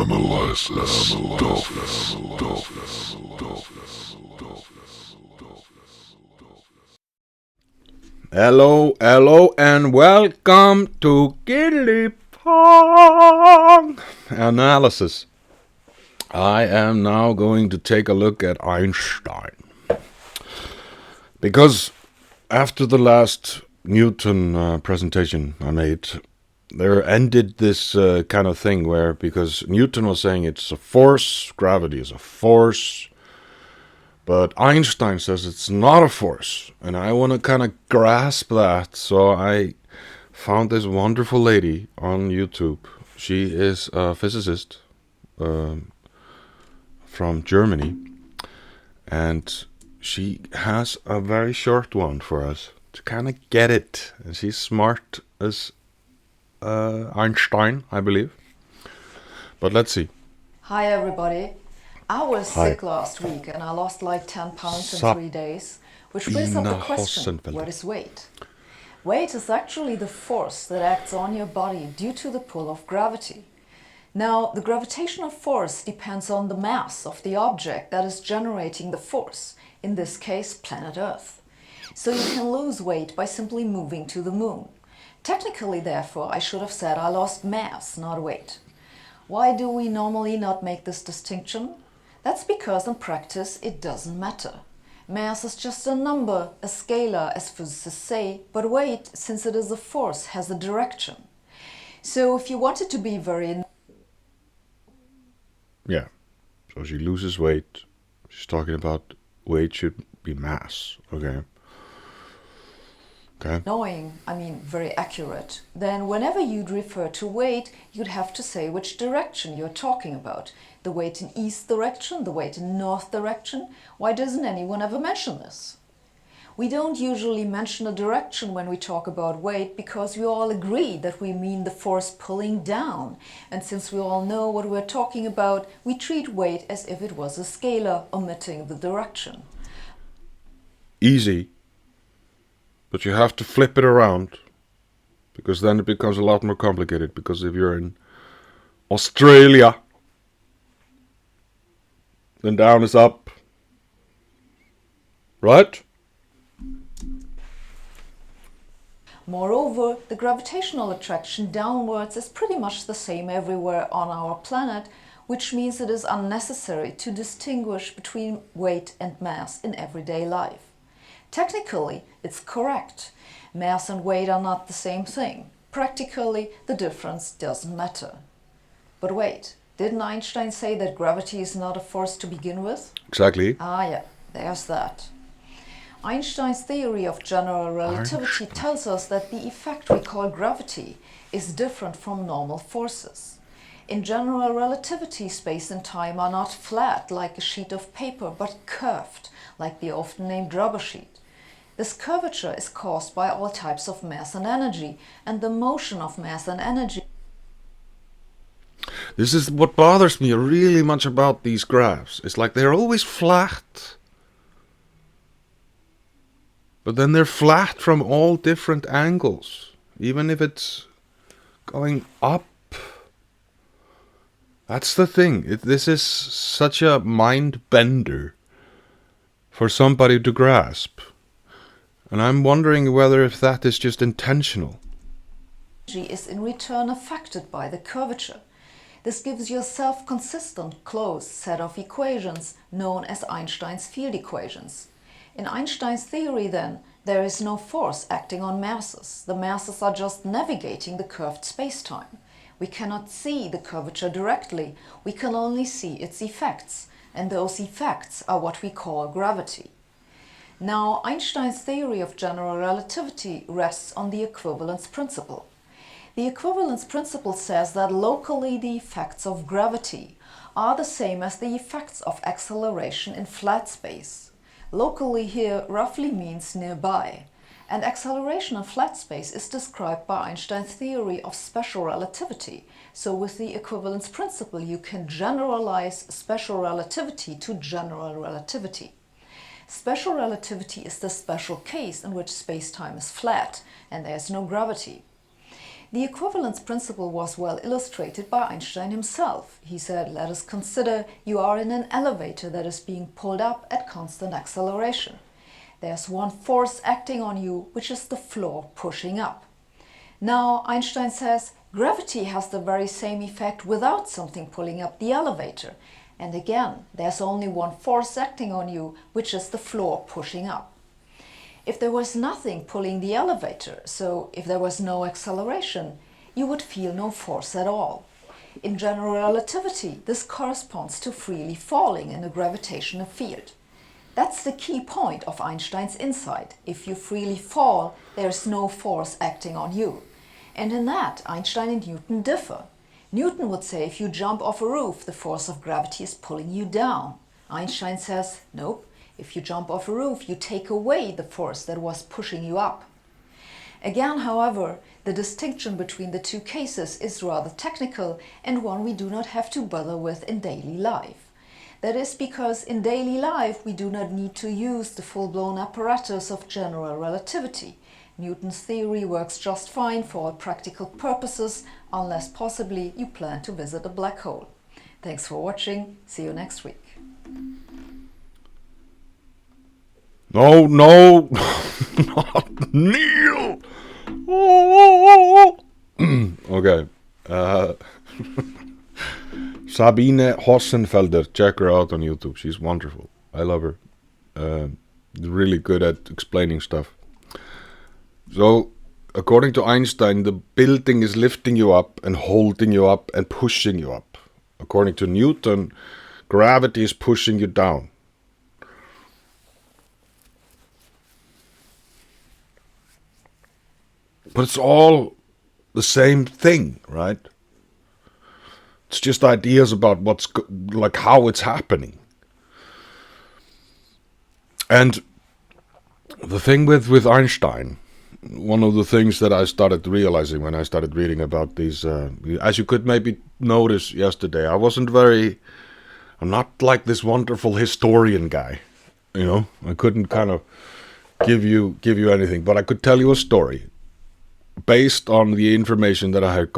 Analyzes Hello, and welcome to Gilli Pong Analysis. I am now going to take a look at Einstein. Because after the last Newton presentation I made, there ended this kind of thing where, because Newton was saying it's a force, gravity is a force, but Einstein says it's not a force, and I want to kind of grasp that. So I found this wonderful lady on YouTube. She is a physicist from Germany, and she has a very short one for us to kind of get it. And she's smart as Einstein, I believe. But let's see. Hi everybody. I was Hi. sick last week and I lost like 10 pounds in Sup. 3 days, which brings up the question, Hossenfelder. what is weight? Weight is actually the force that acts on your body due to the pull of gravity. Now, the gravitational force depends on the mass of the object that is generating the force, in this case planet Earth. So you can lose weight by simply moving to the moon. Technically, therefore, I should have said I lost mass, not weight. Why do we normally not make this distinction? That's because in practice it doesn't matter. Mass is just a number, a scalar, as physicists say, but weight, since it is a force, has a direction. So if you want it to be very Yeah. So she loses weight. She's talking about weight should be mass. Okay. very accurate, then whenever you'd refer to weight, you'd have to say which direction you're talking about. The weight in east direction, the weight in north direction. Why doesn't anyone ever mention this? We don't usually mention a direction when we talk about weight because we all agree that we mean the force pulling down. And since we all know what we're talking about, we treat weight as if it was a scalar omitting the direction. Easy. But you have to flip it around, because then it becomes a lot more complicated. Because if you're in Australia, then down is up. Right? Moreover, the gravitational attraction downwards is pretty much the same everywhere on our planet, which means it is unnecessary to distinguish between weight and mass in everyday life. Technically, it's correct. Mass and weight are not the same thing. Practically, the difference doesn't matter. But wait, didn't Einstein say that gravity is not a force to begin with? Exactly. Yeah, there's that. Einstein's theory of general relativity tells us that the effect we call gravity is different from normal forces. In general relativity, space and time are not flat like a sheet of paper, but curved, like the often named rubber sheet. This curvature is caused by all types of mass and energy, and the motion of mass and energy. This is what bothers me really much about these graphs. It's like they're always flat. But then they're flat from all different angles. Even if it's going up. That's the thing. This is such a mind bender for somebody to grasp. And I'm wondering whether if that is just intentional. Is in return affected by the curvature. This gives you a self-consistent closed set of equations known as Einstein's field equations. In Einstein's theory, then, there is no force acting on masses. The masses are just navigating the curved spacetime. We cannot see the curvature directly, we can only see its effects, and those effects are what we call gravity. Now, Einstein's theory of general relativity rests on the equivalence principle. The equivalence principle says that locally the effects of gravity are the same as the effects of acceleration in flat space. Locally here roughly means nearby, and acceleration in flat space is described by Einstein's theory of special relativity. So with the equivalence principle you can generalize special relativity to general relativity. Special relativity is the special case in which space-time is flat and there is no gravity. The equivalence principle was well illustrated by Einstein himself. He said, let us consider you are in an elevator that is being pulled up at constant acceleration. There's one force acting on you, which is the floor pushing up. Now, Einstein says, gravity has the very same effect without something pulling up the elevator. And again, there's only one force acting on you, which is the floor pushing up. If there was nothing pulling the elevator, so if there was no acceleration, you would feel no force at all. In general relativity, this corresponds to freely falling in a gravitational field. That's the key point of Einstein's insight. If you freely fall, there is no force acting on you. And in that, Einstein and Newton differ. Newton would say if you jump off a roof, the force of gravity is pulling you down. Einstein says, nope, if you jump off a roof, you take away the force that was pushing you up. Again, however, the distinction between the two cases is rather technical and one we do not have to bother with in daily life. That is because in daily life we do not need to use the full-blown apparatus of general relativity. Newton's theory works just fine for all practical purposes, unless possibly you plan to visit a black hole. Thanks for watching. See you next week. No, not Neil. Okay. Sabine Hossenfelder, check her out on YouTube. She's wonderful. I love her. Really good at explaining stuff. So, according to Einstein, the building is lifting you up and holding you up and pushing you up. According to Newton, gravity is pushing you down. But it's all the same thing, right? It's just ideas about how it's happening. And the thing with Einstein, one of the things that I started realizing when I started reading about these, as you could maybe notice yesterday, I'm not like this wonderful historian guy, you know. I couldn't kind of give you anything, but I could tell you a story based on the information that I had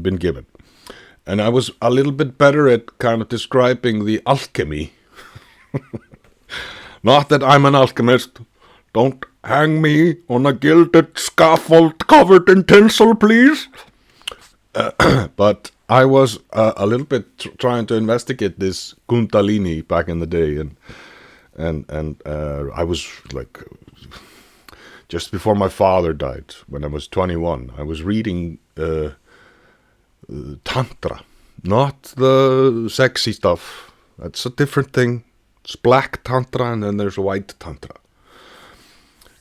been given. And I was a little bit better at kind of describing the alchemy. Not that I'm an alchemist. Don't hang me on a gilded scaffold covered in tinsel, please. But I was a little bit trying to investigate this Kundalini back in the day. And I was like, just before my father died, when I was 21, I was reading Tantra. Not the sexy stuff. That's a different thing. It's black Tantra and then there's white Tantra.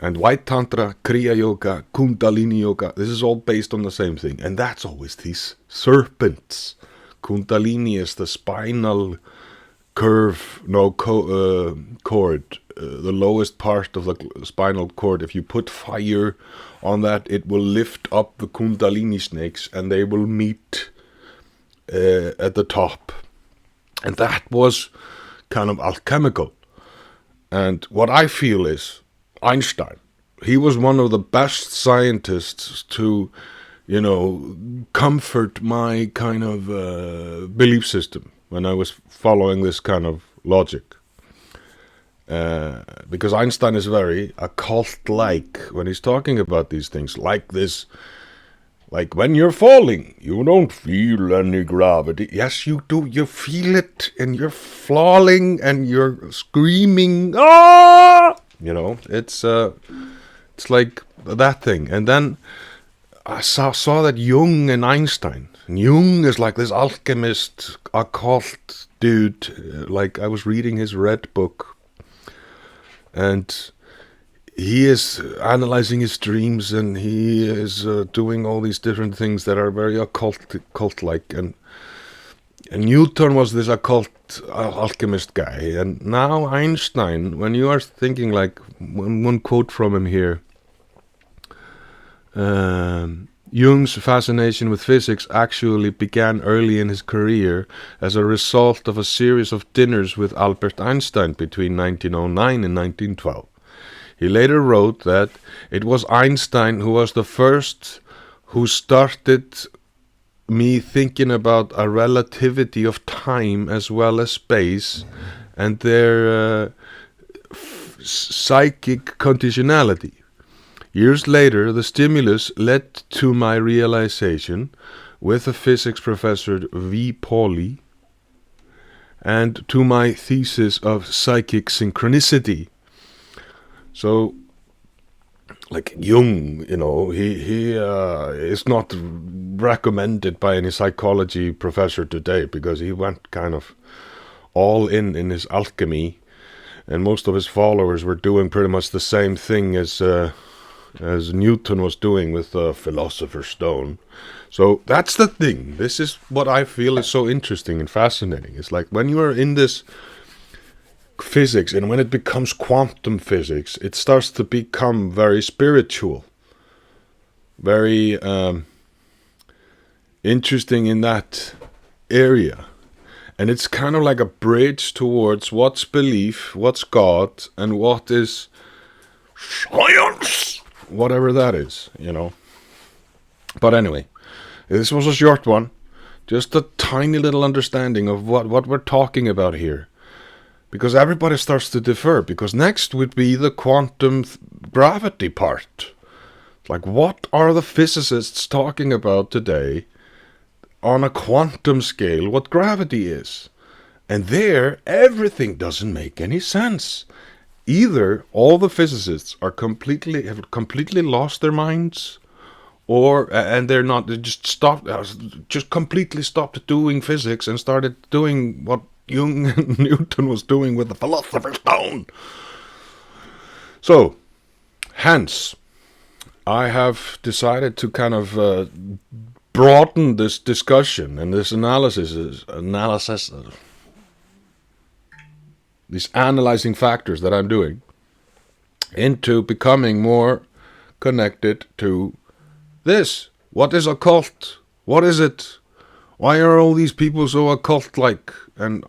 And white Tantra, Kriya Yoga, Kundalini Yoga, this is all based on the same thing. And that's always these serpents. Kundalini is the spinal cord, the lowest part of the spinal cord. If you put fire on that, it will lift up the Kundalini snakes and they will meet at the top. And that was kind of alchemical. And what I feel is Einstein, he was one of the best scientists to, comfort my kind of belief system when I was following this kind of logic. Because Einstein is very occult-like when he's talking about these things, like this. Like when you're falling, you don't feel any gravity. Yes, you do. You feel it, and you're falling, and you're screaming. Ah! It's like that thing. And then I saw that Jung and Einstein. And Jung is like this alchemist, occult dude. Like I was reading his Red Book, and he is analyzing his dreams, and he is doing all these different things that are very occult-like. And Newton was this occult alchemist guy. And now Einstein, when you are thinking, like, one quote from him here, Jung's fascination with physics actually began early in his career as a result of a series of dinners with Albert Einstein between 1909 and 1912. He later wrote that it was Einstein who was the first who started me thinking about a relativity of time as well as space and their psychic conditionality. Years later, the stimulus led to my realization with a physics professor V. Pauli and to my thesis of psychic synchronicity. So, like Jung, he is not recommended by any psychology professor today because he went kind of all in his alchemy, and most of his followers were doing pretty much the same thing as Newton was doing with the Philosopher's Stone. So that's the thing. This is what I feel is so interesting and fascinating. It's like when you are in this physics and when it becomes quantum physics, it starts to become very spiritual, very interesting in that area. And it's kind of like a bridge towards what's belief, what's God, and what is science, whatever that is, But anyway, this was a short one. Just a tiny little understanding of what we're talking about here. Because everybody starts to differ. Because next would be the quantum gravity part. Like, what are the physicists talking about today on a quantum scale, what gravity is? And there, everything doesn't make any sense. Either all the physicists have completely lost their minds, and they just completely stopped doing physics and started doing what Jung and Newton was doing with the Philosopher's Stone. So, hence, I have decided to kind of broaden this discussion and this analysis, these analyzing factors that I'm doing, into becoming more connected to this. What is occult? What is it? Why are all these people so occult-like? And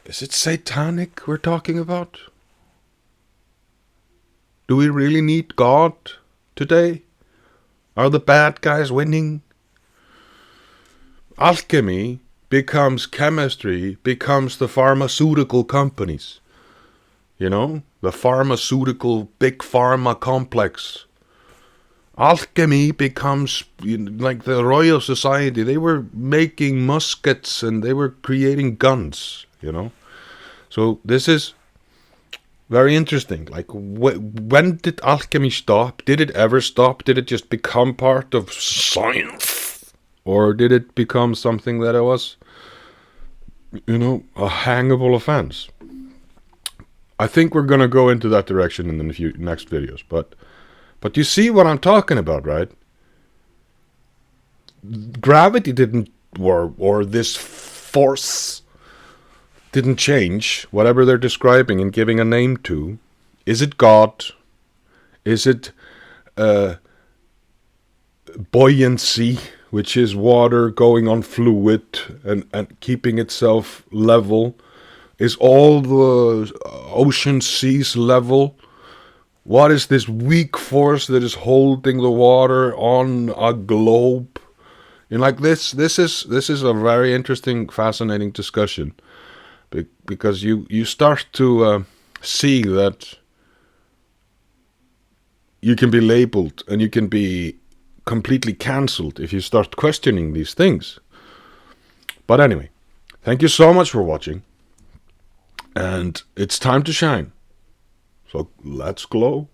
is it satanic we're talking about? Do we really need God today? Are the bad guys winning? Alchemy becomes chemistry, becomes the pharmaceutical companies. The pharmaceutical big pharma complex. Alchemy becomes like the Royal Society. They were making muskets and they were creating guns, So this is very interesting. Like, when did alchemy stop? Did it ever stop? Did it just become part of science? Or did it become something that was, a hangable offense? I think we're going to go into that direction in the next videos. But you see what I'm talking about, right? Gravity didn't, or this force didn't change, whatever they're describing and giving a name to. Is it God? Is it buoyancy, which is water going on fluid and keeping itself level? Is all the ocean seas level? What is this weak force that is holding the water on a globe? This is a very interesting, fascinating discussion. Because you start to see that you can be labeled and you can be completely cancelled if you start questioning these things. But anyway, thank you so much for watching. And it's time to shine. So let's glow.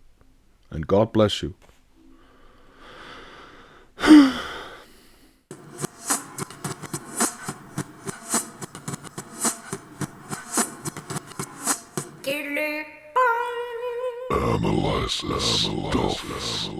And God bless you. Gilli Pong Analyses Gravity.